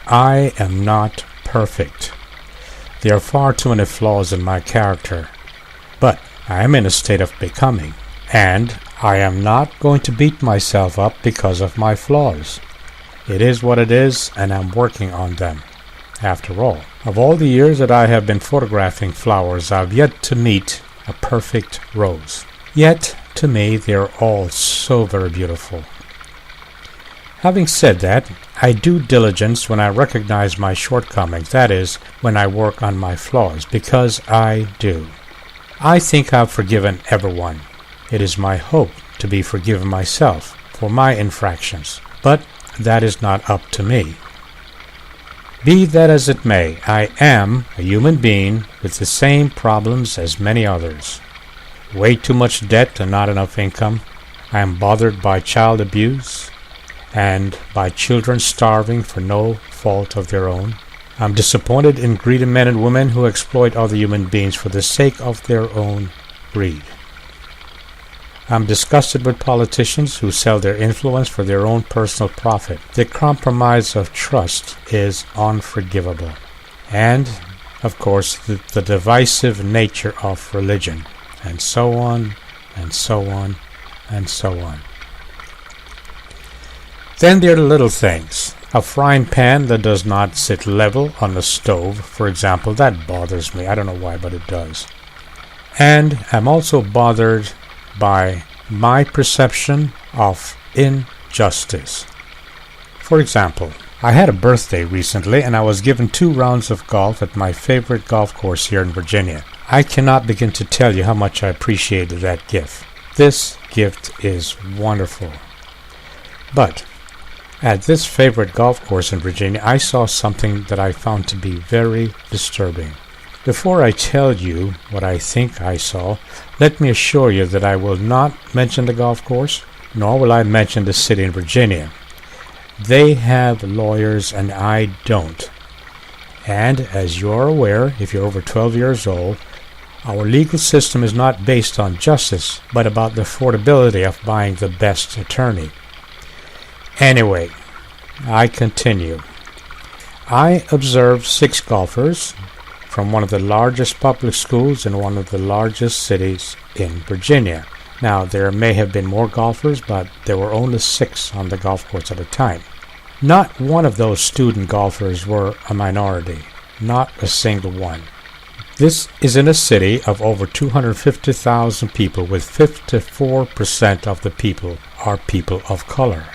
I am not perfect. There are far too many flaws in my character, but I am in a state of becoming, and I am not going to beat myself up because of my flaws. It is what it is, and I'm working on them. After all the years that I have been photographing flowers, I've yet to meet a perfect rose. Yet, to me, they are all so very beautiful. Having said that, I do diligence when I recognize my shortcomings, that is, when I work on my flaws, because I do. I think I've forgiven everyone. It is my hope to be forgiven myself for my infractions, but that is not up to me. Be that as it may, I am a human being with the same problems as many others. Way too much debt and not enough income. I am bothered by child abuse and by children starving for no fault of their own. I'm disappointed in greedy men and women who exploit other human beings for the sake of their own greed. I'm disgusted with politicians who sell their influence for their own personal profit. The compromise of trust is unforgivable. And, of course, the divisive nature of religion. And so on, and so on, and so on. Then there are the little things. A frying pan that does not sit level on the stove, for example, that bothers me. I don't know why, but it does. And I'm also bothered by my perception of injustice. For example, I had a birthday recently and I was given 2 rounds of golf at my favorite golf course here in Virginia. I cannot begin to tell you how much I appreciated that gift. This gift is wonderful. But at this favorite golf course in Virginia, I saw something that I found to be very disturbing. Before I tell you what I think I saw, let me assure you that I will not mention the golf course, nor will I mention the city in Virginia. They have lawyers and I don't. And as you are aware, if you're over 12 years old, our legal system is not based on justice, but about the affordability of buying the best attorney. Anyway, I continue. I observed 6 golfers from one of the largest public schools in one of the largest cities in Virginia. Now, there may have been more golfers, but there were only 6 on the golf course at a time. Not one of those student golfers were a minority. Not a single one. This is in a city of over 250,000 people, with 54% of the people are people of color.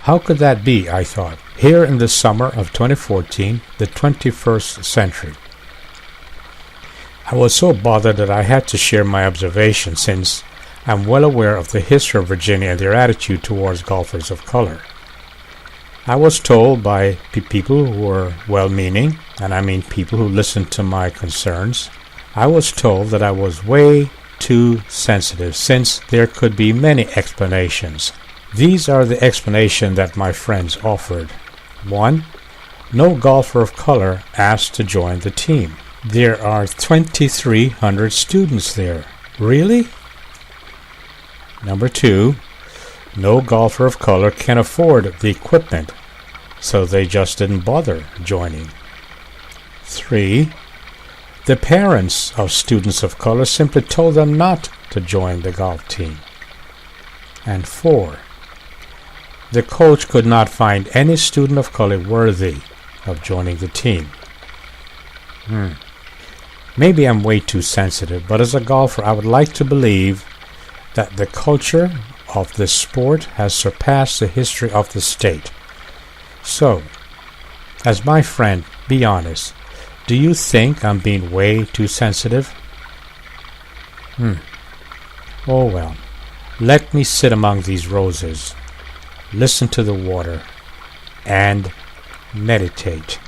How could that be, I thought, here in the summer of 2014, the 21st century? I was so bothered that I had to share my observation, since I'm well aware of the history of Virginia and their attitude towards golfers of color. I was told by people who were well-meaning, and I mean people who listened to my concerns, I was told that I was way too sensitive, since there could be many explanations. These are the explanations that my friends offered. 1. No golfer of color asked to join the team. There are 2,300 students there. Really? Number 2. No golfer of color can afford the equipment, so they just didn't bother joining. 3. The parents of students of color simply told them not to join the golf team. And 4. The coach could not find any student of color worthy of joining the team. Maybe I'm way too sensitive, but as a golfer, I would like to believe that the culture of this sport has surpassed the history of the state. So, as my friend, be honest, do you think I'm being way too sensitive? Oh well, let me sit among these roses, listen to the water, and meditate.